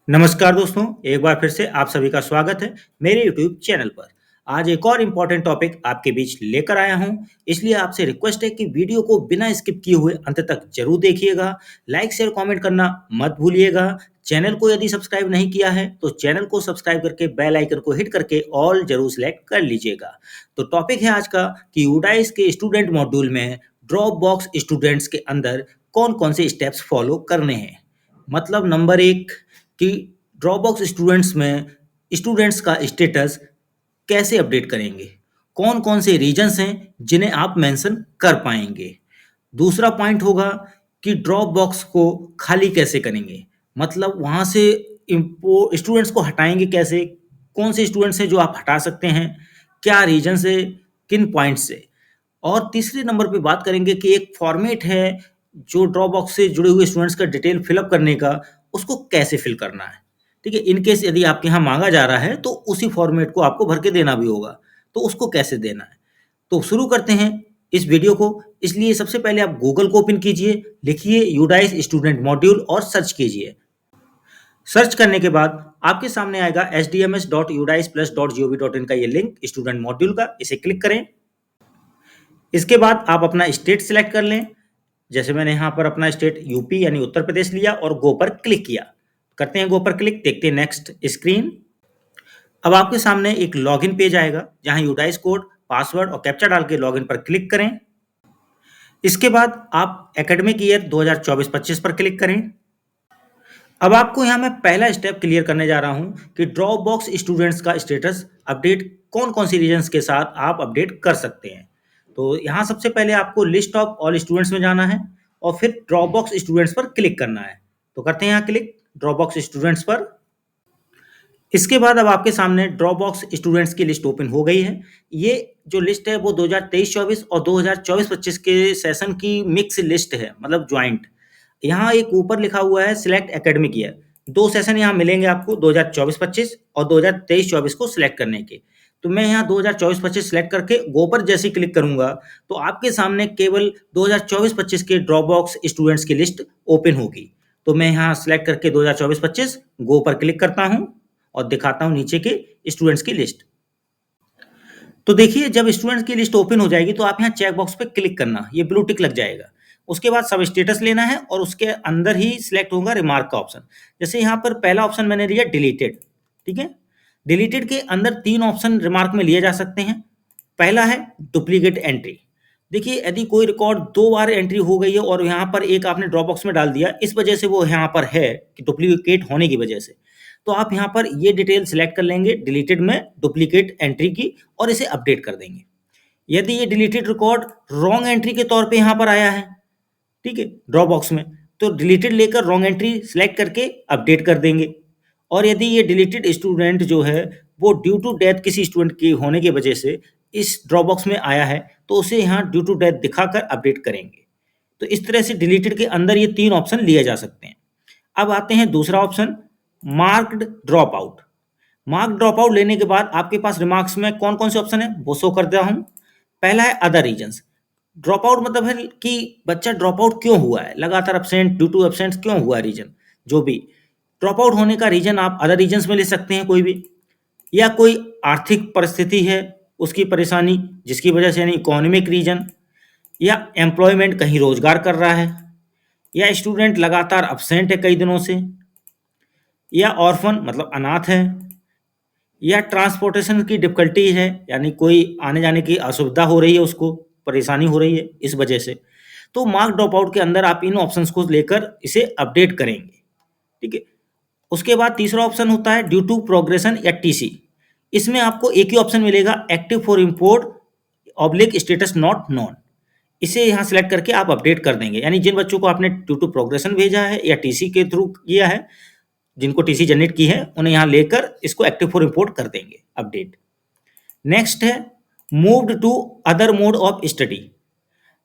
नमस्कार दोस्तों, एक बार फिर से आप सभी का स्वागत है मेरे YouTube चैनल पर। आज एक और इम्पोर्टेंट टॉपिक आपके बीच लेकर आया हूं, इसलिए आपसे रिक्वेस्ट है कि वीडियो को बिना स्किप किए हुए अंत तक जरूर देखिएगा। लाइक शेयर कमेंट करना मत भूलिएगा। चैनल को यदि सब्सक्राइब नहीं किया है तो चैनल को सब्सक्राइब करके बेल आइकन को हिट करके ऑल जरूर सेलेक्ट कर लीजिएगा। तो टॉपिक है आज का कि यूडाइस के स्टूडेंट मॉड्यूल में ड्रॉप बॉक्स स्टूडेंट्स के अंदर कौन कौन से स्टेप्स फॉलो करने हैं। मतलब नंबर एक कि ड्रॉपबॉक्स स्टूडेंट्स में स्टूडेंट्स का स्टेटस कैसे अपडेट करेंगे, कौन कौन से रीजन्स हैं जिन्हें आप मेंशन कर पाएंगे। दूसरा पॉइंट होगा कि ड्रॉप बॉक्स को खाली कैसे करेंगे, मतलब वहाँ से स्टूडेंट्स को हटाएंगे कैसे, कौन से स्टूडेंट्स हैं जो आप हटा सकते हैं, क्या रीजन से, किन पॉइंट से। और तीसरे नंबर पे बात करेंगे कि एक फॉर्मेट है जो ड्रॉप बॉक्स से जुड़े हुए स्टूडेंट्स का डिटेल फिलअप करने का, उसको कैसे फिल करना है। ठीक है, इन केस यदि आपके यहाँ मांगा जा रहा है तो उसी फॉर्मेट को आपको भर के देना भी होगा, तो उसको कैसे देना है। तो शुरू करते हैं इस वीडियो को। इसलिए सबसे पहले आप गूगल को ओपन कीजिए, लिखिए यूडाइस स्टूडेंट मॉड्यूल और सर्च कीजिए। सर्च करने के बाद आपके सामने आएगा hdms.udisplus.gov.in का ये लिंक स्टूडेंट मॉड्यूल का, इसे क्लिक करें। इसके बाद आप अपना स्टेट सिलेक्ट कर लें। जैसे मैंने यहाँ पर अपना स्टेट यूपी यानी उत्तर प्रदेश लिया और गो पर क्लिक किया। करते हैं गो पर क्लिक, देखते हैं नेक्स्ट स्क्रीन। अब आपके सामने एक लॉगिन पेज आएगा जहां यूडाइस कोड, पासवर्ड और कैप्चा डाल के लॉगिन पर क्लिक करें। इसके बाद आप एकेडमिक ईयर 2024-25 पर क्लिक करें। अब आपको यहाँ मैं पहला स्टेप क्लियर करने जा रहा हूँ कि ड्रॉप बॉक्स स्टूडेंट्स का स्टेटस अपडेट कौन कौन सी रीजन्स के साथ आप अपडेट कर सकते हैं। तो यहाँ सबसे पहले आपको लिस्ट ऑफ ऑल स्टूडेंट्स में जाना है और फिर ड्रॉप बॉक्स स्टूडेंट्स पर क्लिक करना है। तो करते हैं यहाँ क्लिक ड्रॉप बॉक्स स्टूडेंट्स पर। इसके बाद अब आपके सामने ड्रॉप बॉक्स स्टूडेंट्स की लिस्ट ओपन हो गई है। ये जो लिस्ट है वो 2023-24 और 2024-25 के सेशन की मिक्स लिस्ट है, मतलब ज्वाइंट। यहाँ एक ऊपर लिखा हुआ है सिलेक्ट एकेडमिक ईयर। दो सेशन यहाँ मिलेंगे आपको, 2024-25 और 2023-24 को सिलेक्ट करने के। तो मैं यहाँ 2024-25 सिलेक्ट करके गो पर जैसे ही क्लिक करूंगा तो आपके सामने केवल 2024-25 के ड्रॉप बॉक्स स्टूडेंट्स की लिस्ट ओपन होगी। तो मैं यहाँ सिलेक्ट करके 2024-25 गो पर क्लिक करता हूँ और दिखाता हूं नीचे के स्टूडेंट्स की लिस्ट। तो देखिए जब स्टूडेंट्स की लिस्ट ओपन हो जाएगी तो आप यहाँ चेक बॉक्स पे क्लिक करना, ये ब्लू टिक लग जाएगा। उसके बाद सब स्टेटस लेना है और उसके अंदर ही सिलेक्ट होगा रिमार्क का ऑप्शन। जैसे यहाँ पर पहला ऑप्शन मैंने लिया डिलीटेड। ठीक है, डिलीटेड के अंदर तीन ऑप्शन रिमार्क में लिए जा सकते हैं। पहला है डुप्लीकेट एंट्री। देखिए यदि कोई रिकॉर्ड दो बार एंट्री हो गई है और यहाँ पर एक आपने ड्रॉप बॉक्स में डाल दिया, इस वजह से वो यहाँ पर है कि डुप्लीकेट होने की वजह से, तो आप यहाँ पर ये डिटेल सिलेक्ट कर लेंगे डिलीटेड में डुप्लीकेट एंट्री की और इसे अपडेट कर देंगे। यदि ये डिलीटेड रिकॉर्ड रॉन्ग एंट्री के तौर पे यहाँ पर आया है, ठीक है, ड्रॉप बॉक्स में, तो डिलीटेड लेकर रॉन्ग एंट्री सिलेक्ट करके अपडेट कर देंगे। और यदि ये डिलीटेड स्टूडेंट जो है वो ड्यू टू डेथ किसी स्टूडेंट की होने की वजह से इस ड्रॉप बॉक्स में आया है तो उसे यहाँ ड्यू टू डेथ दिखाकर अपडेट करेंगे। तो इस तरह से डिलीटेड के अंदर ये तीन ऑप्शन लिए जा सकते हैं। अब आते हैं दूसरा option, marked drop out. Mark drop out लेने के बाद आपके पास रिमार्क्स में कौन कौन से ऑप्शन है वो शो कर दिया हूं। पहला है अदर रीजंस। ड्रॉप आउट मतलब है कि बच्चा ड्रॉप आउट क्यों हुआ है, लगातार एब्सेंट, ड्यू टू एब्सेंट क्यों हुआ है, रीजन जो भी ड्रॉप आउट होने का रीजन आप अदर रीजन्स में ले सकते हैं कोई भी। या कोई आर्थिक परिस्थिति है उसकी परेशानी जिसकी वजह से, यानी इकोनॉमिक रीजन, या एम्प्लॉयमेंट कहीं रोजगार कर रहा है, या स्टूडेंट लगातार अब्सेंट है कई दिनों से, या ऑर्फन मतलब अनाथ है, या ट्रांसपोर्टेशन की डिफिकल्टी है यानी कोई आने जाने की असुविधा हो रही है, उसको परेशानी हो रही है इस वजह से। तो मार्क ड्रॉप आउट के अंदर आप इन ऑप्शंस को लेकर इसे अपडेट करेंगे। ठीक है, उसके बाद तीसरा ऑप्शन होता है ड्यू टू प्रोग्रेशन या टीसी। इसमें आपको एक ही ऑप्शन मिलेगा, active for import oblique status not known. इसे यहाँ सेलेक्ट करके आप अपडेट कर देंगे, यानी जिन बच्चों को आपने ड्यू टू प्रोग्रेशन भेजा है या टीसी के थ्रू किया है, जिनको टीसी जनरेट की है, उन्हें यहाँ लेकर इसको एक्टिव फॉर रिपोर्ट कर देंगे अपडेट। नेक्स्ट है moved to other mode of study.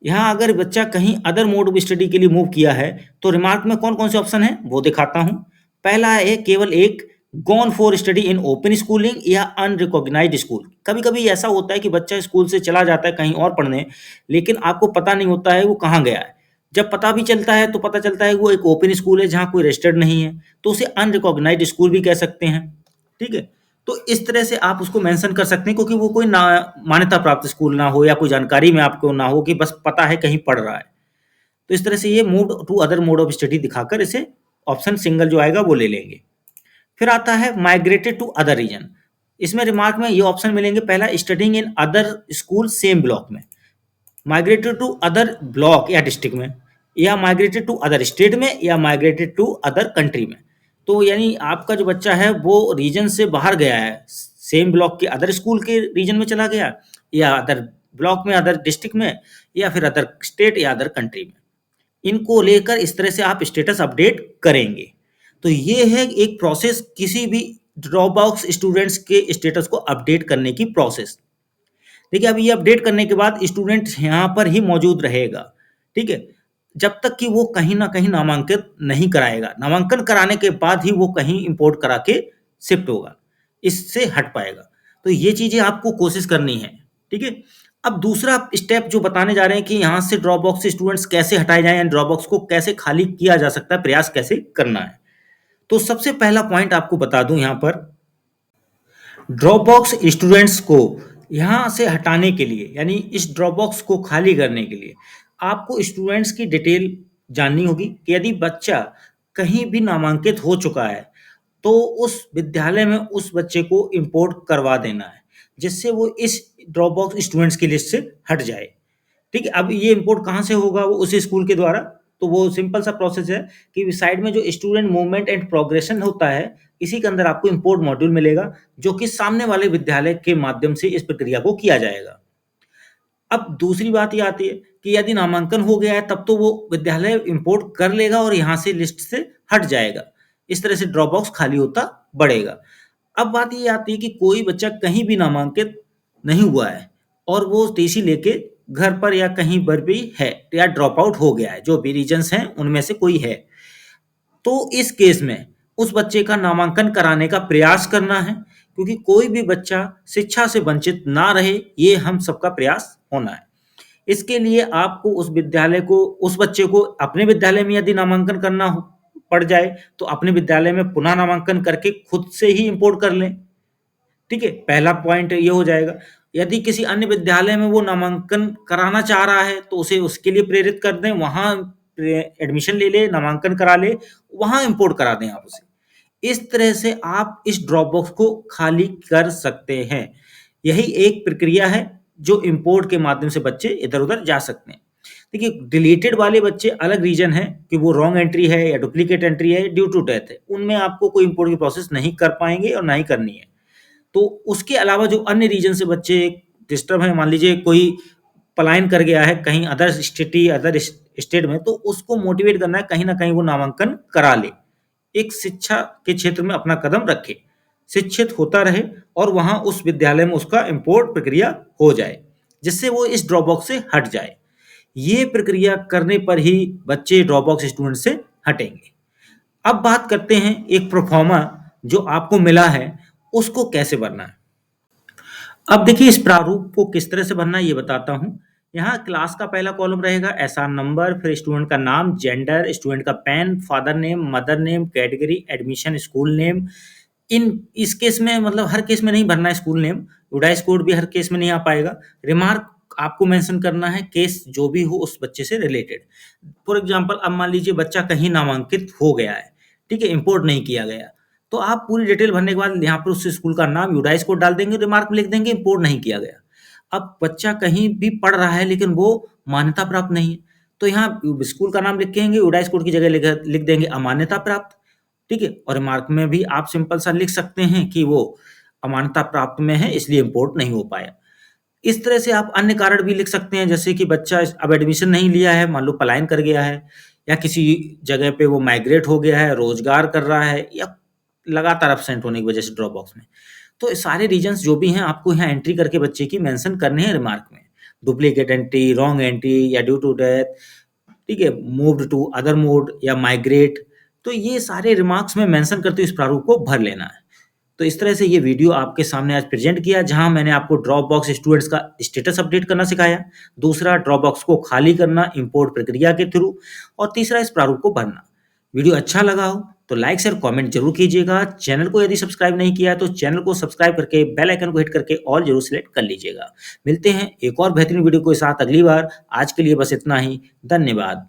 यहाँ अगर बच्चा कहीं अदर मोड ऑफ स्टडी के लिए मूव किया है तो रिमार्क में कौन कौन से ऑप्शन है वो दिखाता हूँ। पहला है केवल एक, gone for study in open schooling या अनरिकॉग्नाइज्ड स्कूल। कभी कभी ऐसा होता है कि बच्चा स्कूल से चला जाता है कहीं और पढ़ने, लेकिन आपको पता नहीं होता है वो कहाँ गया है। जब पता भी चलता है तो पता चलता है वो एक ओपन स्कूल है जहाँ कोई रजिस्टर्ड नहीं है, तो उसे अनरिकॉग्नाइज्ड स्कूल भी कह सकते हैं। ठीक है? तो इस तरह से आप उसको मेंशन कर सकते हैं, क्योंकि वो कोई ना मान्यता प्राप्त स्कूल ना हो या कोई जानकारी में आपको ना हो कि बस पता है कहीं पढ़ रहा है। तो इस तरह से ये move to other mode of study दिखाकर इसे ऑप्शन सिंगल जो आएगा वो ले लेंगे। फिर आता है माइग्रेटेड टू अदर रीजन। इसमें रिमार्क में ये ऑप्शन मिलेंगे, पहला studying in other school same block में, माइग्रेटेड टू अदर ब्लॉक या डिस्ट्रिक्ट में, या माइग्रेटेड टू अदर स्टेट में, या माइग्रेटेड टू अदर कंट्री में। तो यानी आपका जो बच्चा है वो रीजन से बाहर गया है, सेम ब्लॉक के अदर स्कूल के रीजन में चला गया, या अदर ब्लॉक में, अदर डिस्ट्रिक्ट में, या फिर अदर स्टेट या अदर कंट्री में। इनको लेकर इस तरह से आप स्टेटस अपडेट करेंगे। तो ये है एक प्रोसेस किसी भी ड्रॉपबॉक्स स्टूडेंट्स के स्टेटस को अपडेट करने की प्रोसेस। देखिए, अब ये अपडेट करने के बाद स्टूडेंट यहाँ पर ही मौजूद रहेगा। ठीक है? जब तक कि वो कहीं ना कहीं नामांकित नहीं कराएगा। नामांकन कराने के बाद ही वो कहीं इंपोर्ट करा के शिफ्ट होगा, इससे हट पाएगा। तो ये चीजें आपको कोशिश करनी है। ठीक है? अब दूसरा स्टेप जो बताने जा रहे हैं कि यहाँ से ड्रॉप बॉक्स से स्टूडेंट्स कैसे हटाए जाएं, ड्रॉप बॉक्स को कैसे खाली किया जा सकता है, प्रयास कैसे करना है। तो सबसे पहला पॉइंट आपको बता दूं, यहाँ पर ड्रॉप बॉक्स स्टूडेंट्स को यहाँ से हटाने के लिए, यानी इस ड्रॉप बॉक्स को खाली करने के लिए आपको स्टूडेंट्स की डिटेल जाननी होगी कि यदि बच्चा कहीं भी नामांकित हो चुका है तो उस विद्यालय में उस बच्चे को इंपोर्ट करवा देना है, जिससे वो इस ड्रॉप बॉक्स स्टूडेंट्स की लिस्ट से हट जाए। ठीक है? अब ये इंपोर्ट कहाँ से होगा? वो उस स्कूल के द्वारा। तो वो सिंपल सा प्रोसेस है कि साइड में जो स्टूडेंट मूवमेंट एंड प्रोग्रेशन होता है, इसी के अंदर आपको इंपोर्ट मॉड्यूल मिलेगा, जो कि सामने वाले विद्यालय के माध्यम से इस प्रक्रिया को किया जाएगा। अब दूसरी बात ये आती है कि यदि नामांकन हो गया है तब तो वो विद्यालय इंपोर्ट कर लेगा और यहाँ से लिस्ट से हट जाएगा। इस तरह से ड्रॉप बॉक्स खाली होता बढ़ेगा। अब बात ये आती है कि कोई बच्चा कहीं भी नामांकित नहीं हुआ है और वो टीसी लेके घर पर या कहीं पर भी है, या ड्रॉप आउट हो गया है, जो भी रीजंस हैं उनमें से कोई है, तो इस केस में उस बच्चे का नामांकन कराने का प्रयास करना है, क्योंकि कोई भी बच्चा शिक्षा से वंचित ना रहे, ये हम सबका प्रयास होना है। इसके लिए आपको उस विद्यालय को, उस बच्चे को अपने विद्यालय में यदि नामांकन करना पड़ जाए तो अपने विद्यालय में पुनः नामांकन करके खुद से ही इंपोर्ट कर लें। ठीक है? पहला पॉइंट ये हो जाएगा। यदि किसी अन्य विद्यालय में वो नामांकन कराना चाह रहा है तो उसे उसके लिए प्रेरित कर दें, वहां एडमिशन ले ले, नामांकन करा ले, वहां इंपोर्ट करा दें आप उसे। इस तरह से आप इस ड्रॉप बॉक्स को खाली कर सकते हैं। यही एक प्रक्रिया है जो इंपोर्ट के माध्यम से बच्चे इधर उधर जा सकते हैं। देखिए, डिलीटेड वाले बच्चे अलग रीजन है कि वो रॉन्ग एंट्री है या डुप्लीकेट एंट्री है, ड्यू टू डेथ है, उनमें आपको कोई इंपोर्ट की प्रोसेस नहीं कर पाएंगे और ना ही करनी है। तो उसके अलावा जो अन्य रीजन से बच्चे डिस्टर्ब हैं, मान लीजिए कोई पलायन कर गया है कहीं अदर सिटी, अदर स्टेट में, तो उसको मोटिवेट करना है कहीं ना कहीं वो नामांकन करा ले, एक शिक्षा के क्षेत्र में अपना कदम रखे, शिक्षित होता रहे और वहां उस विद्यालय में उसका इंपोर्ट प्रक्रिया हो जाए, जिससे वो इस ड्रॉप बॉक्स से हट जाए। ये प्रक्रिया करने पर ही बच्चे ड्रॉप बॉक्स स्टूडेंट से हटेंगे। अब बात करते हैं एक प्रोफार्मा जो आपको मिला है उसको कैसे भरना है। अब देखिए, इस प्रारूप को किस तरह से भरना है ये बताता हूँ। यहाँ क्लास का पहला कॉलम रहेगा, एसआर नंबर, फिर स्टूडेंट का नाम, जेंडर, स्टूडेंट का pan, father name, mother name, category, admission, school name. इस केस में मतलब हर केस में नहीं भरना है स्कूल नेम, यूडाइस कोड भी हर केस में नहीं आ पाएगा। रिमार्क आपको मेंशन करना है केस जो भी हो उस बच्चे से रिलेटेड। फॉर एग्जांपल, अब मान लीजिए बच्चा कहीं नामांकित हो गया है, ठीक है, इंपोर्ट नहीं किया गया, तो आप पूरी डिटेल भरने के बाद यहाँ पर उस स्कूल का नाम, यूडाइस कोड डाल देंगे, रिमार्क में लिख देंगे इंपोर्ट नहीं किया गया। अब बच्चा कहीं भी पढ़ रहा है लेकिन वो मान्यता प्राप्त नहीं है, तो यहाँ स्कूल का नाम लिखेंगे, यूडाइस कोड की जगह लिख देंगे अमान्यता प्राप्त। ठीक है? और रिमार्क में भी आप सिंपल सा लिख सकते हैं कि वो अमान्यता प्राप्त में है इसलिए इंपोर्ट नहीं हो पाया। इस तरह से आप अन्य कारण भी लिख सकते हैं, जैसे कि बच्चा अब एडमिशन नहीं लिया है, मान लो पलायन कर गया है, या किसी जगह पे वो माइग्रेट हो गया है, रोजगार कर रहा है, या लगातार एब्सेंट होने की वजह से ड्रॉप बॉक्स में। तो सारे रीजंस जो भी हैं आपको यहाँ एंट्री करके बच्चे की मेंशन करने हैं रिमार्क में। डुप्लीकेट एंट्री, रॉन्ग एंट्री या ड्यू टू डेथ, ठीक है, मूव्ड टू अदर मोड या माइग्रेट, तो ये सारे रिमार्क्स में मेंशन करते हुए इस प्रारूप को भर लेना है। तो इस तरह से ये वीडियो आपके सामने आज प्रेजेंट किया, जहां मैंने आपको ड्रॉपबॉक्स स्टूडेंट्स का स्टेटस अपडेट करना सिखाया, दूसरा ड्रॉपबॉक्स को खाली करना इंपोर्ट प्रक्रिया के थ्रू, और तीसरा इस प्रारूप को भरना। वीडियो अच्छा लगा हो तो लाइक शेयर कमेंट जरूर कीजिएगा। चैनल को यदि सब्सक्राइब नहीं किया है तो चैनल को सब्सक्राइब करके बेल आइकन को हिट करके ऑल जरूर सिलेक्ट कर लीजिएगा। मिलते हैं एक और बेहतरीन वीडियो के साथ अगली बार। आज के लिए बस इतना ही। धन्यवाद।